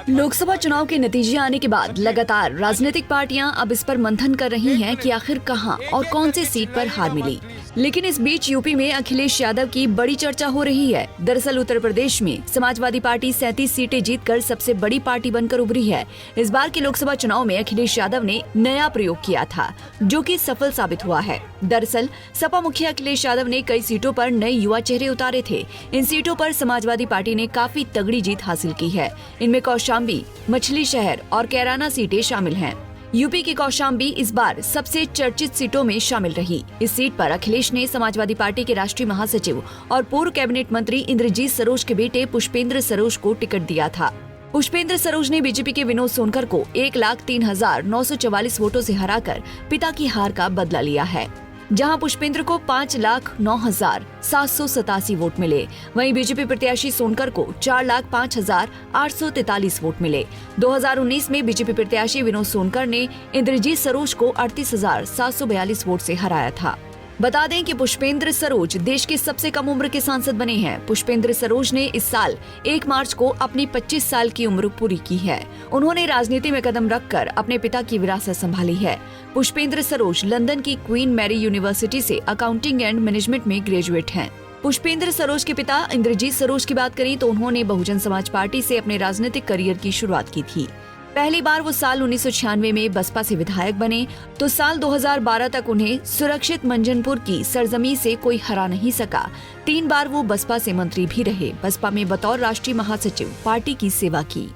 लोकसभा चुनाव के नतीजे आने के बाद लगातार राजनीतिक पार्टियां अब इस पर मंथन कर रही हैं कि आखिर कहां और कौन सी सीट पर हार मिली। लेकिन इस बीच यूपी में अखिलेश यादव की बड़ी चर्चा हो रही है। दरअसल उत्तर प्रदेश में समाजवादी पार्टी 37 सीटें जीतकर सबसे बड़ी पार्टी बनकर उभरी है। इस बार के लोकसभा चुनाव में अखिलेश यादव ने नया प्रयोग किया था, जो कि सफल साबित हुआ है। दरअसल सपा मुखिया अखिलेश यादव ने कई सीटों पर नए युवा चेहरे उतारे थे। इन सीटों पर समाजवादी पार्टी ने काफी तगड़ी जीत हासिल की है। इनमें कौशाम्बी, मछली शहर और कैराना सीटें शामिल हैं। यूपी की कौशाम्बी इस बार सबसे चर्चित सीटों में शामिल रही। इस सीट पर अखिलेश ने समाजवादी पार्टी के राष्ट्रीय महासचिव और पूर्व कैबिनेट मंत्री इंद्रजीत सरोज के बेटे पुष्पेंद्र सरोज को टिकट दिया था। पुष्पेंद्र सरोज ने बीजेपी के विनोद सोनकर को 1,03,944 वोटों से हराकर पिता की हार का बदला लिया है। जहां पुष्पेंद्र को 5,09,787 वोट मिले, वहीं बीजेपी प्रत्याशी सोनकर को 4,05,843 वोट मिले। 2019 में बीजेपी प्रत्याशी विनोद सोनकर ने इंद्रजीत सरोज को 38,742 वोट से हराया था। बता दें कि पुष्पेंद्र सरोज देश के सबसे कम उम्र के सांसद बने हैं। पुष्पेंद्र सरोज ने इस साल 1 मार्च को अपनी 25 साल की उम्र पूरी की है। उन्होंने राजनीति में कदम रखकर अपने पिता की विरासत संभाली है। पुष्पेंद्र सरोज लंदन की क्वीन मैरी यूनिवर्सिटी से अकाउंटिंग एंड मैनेजमेंट में ग्रेजुएट हैं। पुष्पेंद्र सरोज के पिता इंद्रजीत सरोज की बात करें तो उन्होंने बहुजन समाज पार्टी से अपने राजनीतिक करियर की शुरुआत की थी। पहली बार वो साल 1996 में बसपा से विधायक बने तो साल 2012 तक उन्हें सुरक्षित मंजनपुर की सरजमी से कोई हरा नहीं सका। 3 बार वो बसपा से मंत्री भी रहे। बसपा में बतौर राष्ट्रीय महासचिव पार्टी की सेवा की।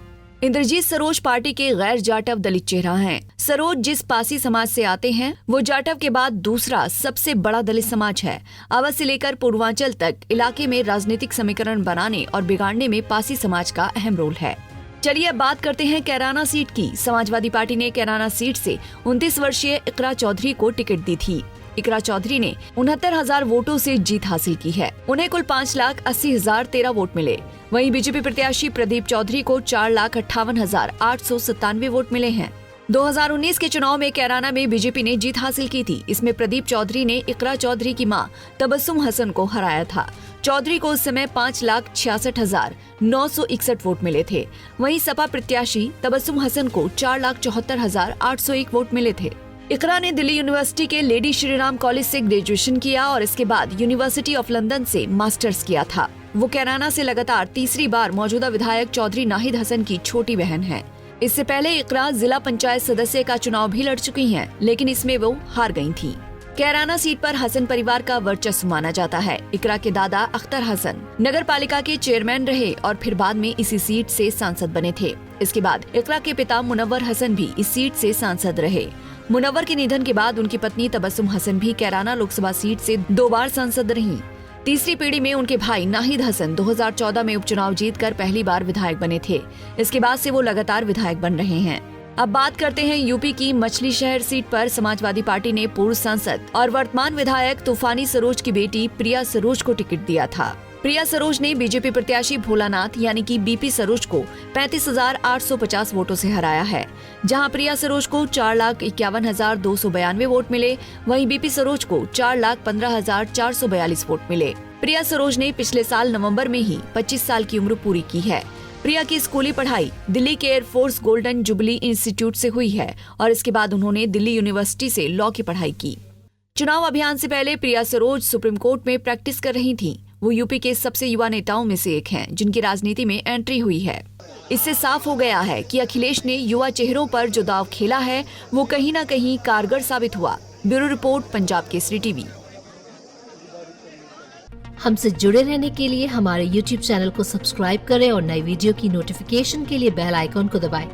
इंद्रजीत सरोज पार्टी के गैर जाटव दलित चेहरा हैं। सरोज जिस पासी समाज से आते हैं वो जाटव के बाद दूसरा सबसे बड़ा दलित समाज है। अवध से लेकर पूर्वांचल तक इलाके में राजनीतिक समीकरण बनाने और बिगाड़ने में पासी समाज का अहम रोल है। चलिए अब बात करते हैं कैराना सीट की। समाजवादी पार्टी ने कैराना सीट से 29 वर्षीय इकरा चौधरी को टिकट दी थी। इकरा चौधरी ने 69,000 वोटों से जीत हासिल की है। उन्हें कुल 5,80,013 वोट मिले। वहीं बीजेपी प्रत्याशी प्रदीप चौधरी को 4,58,897 वोट मिले हैं। 2019 के चुनाव में कैराना में बीजेपी ने जीत हासिल की थी। इसमें प्रदीप चौधरी ने इकरा चौधरी की मां तबस्सुम हसन को हराया था। चौधरी को उस समय 5,66,961 वोट मिले थे। वहीं सपा प्रत्याशी तबस्सुम हसन को 4,74,801 वोट मिले थे। इकरा ने दिल्ली यूनिवर्सिटी के लेडी श्रीराम कॉलेज से ग्रेजुएशन किया और इसके बाद यूनिवर्सिटी ऑफ लंदन से मास्टर्स किया था। वो कैराना से लगातार तीसरी बार मौजूदा विधायक चौधरी नाहिद हसन की छोटी बहन है। इससे पहले इकरा जिला पंचायत सदस्य का चुनाव भी लड़ चुकी हैं, लेकिन इसमें वो हार गई थी। कैराना सीट पर हसन परिवार का वर्चस्व माना जाता है। इकरा के दादा अख्तर हसन नगर पालिका के चेयरमैन रहे और फिर बाद में इसी सीट से सांसद बने थे। इसके बाद इकरा के पिता मुनव्वर हसन भी इस सीट से सांसद रहे। मुनव्वर के निधन के बाद उनकी पत्नी तबस्सुम हसन भी कैराना लोकसभा सीट से 2 बार सांसद रहीं। तीसरी पीढ़ी में उनके भाई नाहिद हसन 2014 में उपचुनाव जीतकर पहली बार विधायक बने थे। इसके बाद से वो लगातार विधायक बन रहे हैं। अब बात करते हैं यूपी की मछली शहर सीट पर। समाजवादी पार्टी ने पूर्व सांसद और वर्तमान विधायक तूफानी सरोज की बेटी प्रिया सरोज को टिकट दिया था। प्रिया सरोज ने बीजेपी प्रत्याशी भोलानाथ यानी कि बीपी सरोज को 35,850 वोटों से हराया है। जहां प्रिया सरोज को 4,51,292 वोट मिले, वहीं बीपी सरोज को 4,15,442 वोट मिले। प्रिया सरोज ने पिछले साल नवंबर में ही 25 साल की उम्र पूरी की है। प्रिया की स्कूली पढ़ाई दिल्ली के एयरफोर्स गोल्डन जुबली इंस्टीट्यूट से हुई है और इसके बाद उन्होंने दिल्ली यूनिवर्सिटी से लॉ की पढ़ाई की। चुनाव अभियान से पहले प्रिया सरोज सुप्रीम कोर्ट में प्रैक्टिस कर रही थीं। वो यूपी के सबसे युवा नेताओं में से एक हैं, जिनकी राजनीति में एंट्री हुई है। इससे साफ हो गया है कि अखिलेश ने युवा चेहरों पर जो दांव खेला है वो कहीं न कहीं कारगर साबित हुआ। Bureau report, Punjab Kesari TV. हमसे जुड़े रहने के लिए हमारे YouTube चैनल को सब्सक्राइब करें और नई वीडियो की नोटिफिकेशन के लिए बेल आइकॉन को दबाएं।